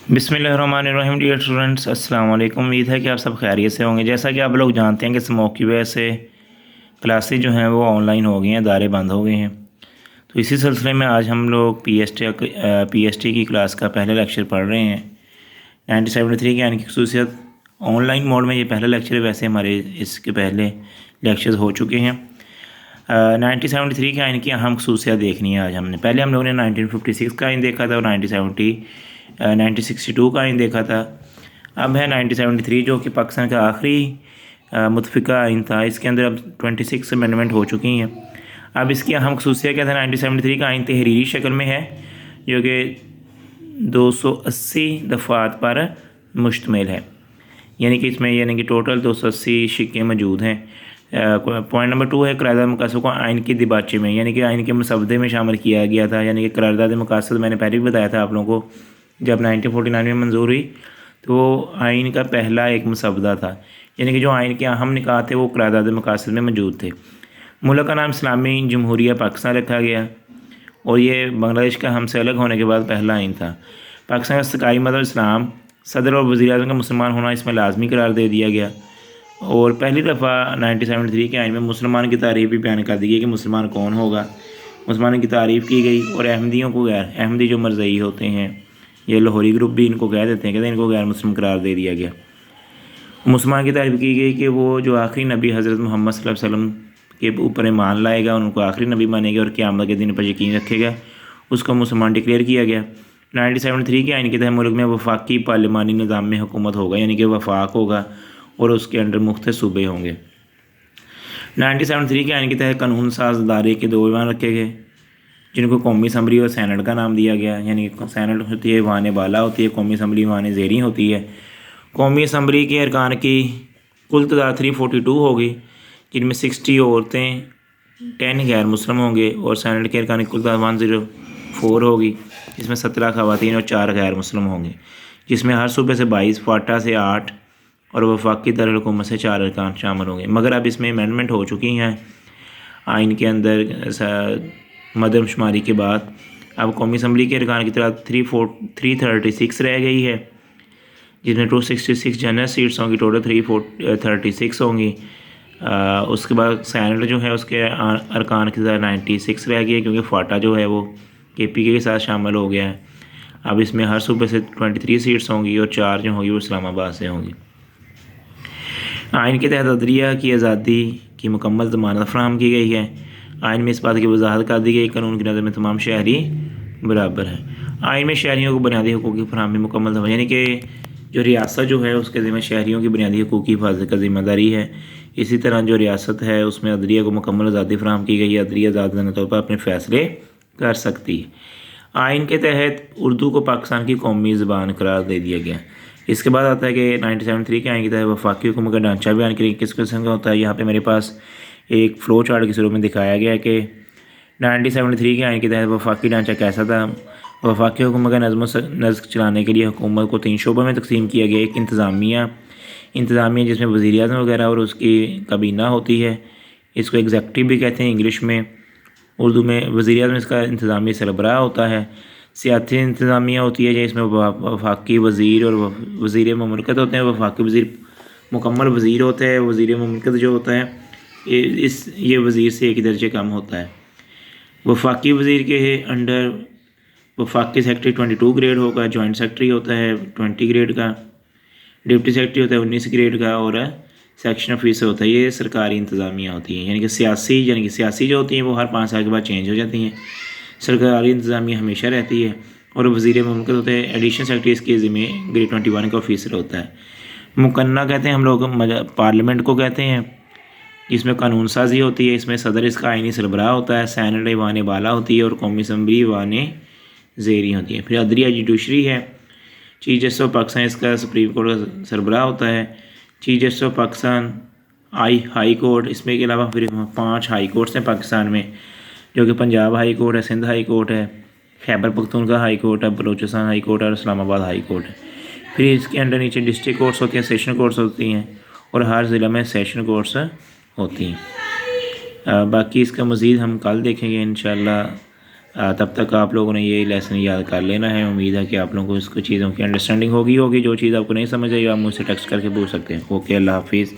बिस्मिल्लाहिर्रहमानिर्रहीम। Dear students, अस्सलाम वालेकुम। उम्मीद है कि आप सब खैरियत से होंगे। जैसा कि आप लोग जानते हैं कि स्मोक की वजह से क्लासेस जो हैं वो ऑनलाइन हो गई हैं, दायरे बंद हो गए हैं। तो इसी सिलसिले में आज हम लोग पीएसटी की क्लास का पहला लेक्चर पढ़ रहे हैं 1973 के यानी कि खसूसियत। ऑनलाइन मोड में ये पहला लेक्चर है, वैसे हमारे इसके पहले लेक्चर्स हो चुके हैं। 1973 के आइन की अहम खसूसियात देखनी है आज हमने। पहले हम लोगों ने 1956 का आइन देखा था और 1962 का आइन देखा था। अब है 1973 जो कि पाकिस्तान का आखिरी मुतफ़िका आइन था। इसके अंदर अब 26 अमेंडमेंट हो चुकी हैं। अब इसकी अहम खसूसियत क्या था? 1973 का आइन तहरीरी शक्ल में है जो कि 280 दफ़ात पर मुश्तमिल है, यानी कि इसमें टोटल 280 शिक्के मौजूद हैं। पॉइंट नंबर 2 है करारदाद मकासद को आइन के दिबाचे में, यानी कि आइन के मसवदे में शामिल किया गया था। यानी कि करारदाद मकासद मैंने पहले भी बताया था आप लोगों को, जब 1949 में मंजूर हुई तो आइन का पहला एक मसवदा था, यानी कि जो आइन के अहम निकात थे वो करारदाद मकासद में मौजूद थे। मुल्क का नाम इस्लामी जमहूरिया पाकिस्तान रखा गया और ये बांग्लादेश का हमसे अलग होने के बाद पहला आइन था। पाकिस्तान का सरकारी मज़हब इस्लाम, सदर और वज़ीर आज़म का मुसलमान होना इसमें लाजमी करार दे दिया गया। और पहली दफ़ा 1973 के आइन में मुसलमान की तारीफ़ भी बयान कर दी गई कि मुसलमान कौन होगा। मुसलमान की तारीफ़ की गई और अहमदियों को गैर अहमदी जो मरज़ई होते हैं, ये लाहौरी ग्रुप भी इनको कह देते हैं, कहते हैं इनको गैर मुस्लिम करार दे दिया गया। मुसलमान की तारीफ़ की गई कि वो जो आखिरी नबी हज़रत मोहम्मद सल्लल्लाहु अलैहि वसल्लम के ऊपर ईमान लाएगा, उनको आखिरी नबी मानेगा और क़यामत के दिन पर यकीन रखेगा, उसको मुसलमान डिक्लेयर किया गया। 1973 के आइन के तहत मुल्क में वफाकी पार्लिमानी निज़ाम में हुकूमत होगा, यानी कि वफाक होगा और उसके अंडर मुख्तलिफ सूबे होंगे। 1973 के आइन के तहत कानून साज अदारे के 2 ईवान रखे गए जिनको कौमी असम्बली और सैनट का नाम दिया गया। यानी कि सैनट होती है ईवान बाला होती है, कौमी असम्बली ईवान ज़ेरी होती है। कौमी असम्बली के अरकान की कुल तादाद 342 होगी, जिनमें 60 औरतें, 10 गैर मुस्लिम होंगे, और सैनट के अरकान की कुल तादाद 104 होगी, जिसमें 17 ख़वातीन और 4 गैर मुस्लिम होंगे, जिसमें हर सूबे से 22, फाटा से 8 और वफाकी दारुल-हुकूमत से 4 अरकान शामिल होंगे। मगर अब इसमें अमेंडमेंट हो चुकी हैं आइन के अंदर मदमशुमारी के बाद। अब कौमी असम्बली के अरकान की तादाद 336 रह गई है, जिसमें 266 जनरल सीट्स होंगी, टोटल 336 होंगी। उसके बाद सैनट जो है उसके अरकान की तादाद 96 रह गई है, क्योंकि फाटा जो है वो KPK के साथ शामिल हो गया है। अब इसमें हर सूबे से 23 सीट्स होंगी और 4 जो होंगी वो इस्लामाबाद से होंगी। आइन के तहत अदलिया की आज़ादी की मुकम्मल ज़मानत फराहम की गई है। आइन में इस बात की वजाहत कर दी गई, कानून की नज़र में तमाम शहरी बराबर है। आइन में शहरियों को बुनियादी हकूक़ की फराहमी मुकम्मल, यानी कि जो रियासत जो है उसके ज़िम्मे शहरियों की बुनियादी हकूक़ की हिफाजत का ज़िम्मेदारी है। इसी तरह जो रियासत है उसमें अदलिया को मुकम्मल आज़ादी फराहम की गई है। अदलिया आज़ादाना तौर पर अपने फ़ैसले कर सकती है। आइन के तहत उर्दू को पाकिस्तान की कौमी ज़बान करार दे दिया गया। इसके बाद आता है कि 1973 के आइन के तहत वफाकी हुकूमत का ढांचा बयान करें किस किस्म का होता है। यहाँ पे मेरे पास एक फ़्लो चार्ट के स्वरूप में दिखाया गया है कि 1973 के आइन के तहत वफाकी ढांचा कैसा था। वफाकी हुकूमत का नज़्म चलाने के लिए हुकूमत को 3 शोबों में तकसीम किया गया। एक इंतज़ामिया जिसमें वज़ीर आज़म वगैरह और उसकी काबीना होती है, इसको एग्जेक्टिव भी कहते हैं इंग्लिश में। उर्दू में वज़ीर आज़म इसका इंतज़ामी सरबराह होता है। सियासी इंतज़ामिया होती है जिसमें वफाकी वज़ीर और वज़ीर ममलकत होते हैं। वफाकी वज़ीर मुकम्मल वज़ीर होते हैं। वज़ीर ममलकत जो होता है ये वज़ीर से एक दर्जे कम होता है। वफाकी वज़ीर के अंडर वफाकी सेक्रेटरी 22 ग्रेड होगा, जॉइंट सेक्रेटरी होता है 20 ग्रेड का, डिप्टी सेक्रेटरी होता है 19 ग्रेड का, और सेक्शन ऑफिसर होता है। ये सरकारी इंतज़ामिया होती हैं, यानी कि सियासी जो होती हैं वो हर 5 साल के बाद चेंज हो जाती हैं। सरकारी इंतज़ामिया हमेशा रहती है। और वज़ीर ममलकत होते हैं, एडिशनल सेक्रेटरी इसके ज़िम्मे ग्रेड 21 का ऑफिसर होता है। मुकन्ना कहते हैं हम लोग पार्लियामेंट को कहते हैं, जिसमें कानून साजी होती है। इसमें सदर इसका आइनी सरबराह होता है, सैनट ईवान बाला होती है और कौमी असम्बली ईवान ज़ेरी होती है। फिर अदलिया जुडिशरी है, चीफ जस्टिस ऑफ पाकिस्तान इसका सुप्रीम कोर्ट का सरबराह होता है। Chief justice of Pakistan high court, इसमें के अलावा फिर 5 हाई कोर्ट्स हैं पाकिस्तान में, जो कि पंजाब हाई कोर्ट है, सिंध हाई कोर्ट है, खैबर पख्तूनख्वा हाई कोर्ट है, बलूचिस्तान हाई कोर्ट है और इस्लामाबाद हाई कोर्ट है। फिर इसके अंडर नीचे डिस्ट्रिक्ट कोर्ट्स होती हैं, सेशन कोर्ट्स होती हैं और हर ज़िला में सेशन कोर्ट्स होती हैं। बाकी इसका मज़ीद हम कल देखेंगे इंशाअल्लाह। तब तक आप लोगों ने ये लेसन याद कर लेना है। उम्मीद है कि आप लोगों को इसको चीज़ों की अंडरस्टैंडिंग होगी जो चीज़ आपको नहीं समझ आई आप मुझसे टेक्स्ट करके पूछ सकते हैं। ओके, अल्लाह हाफिज़।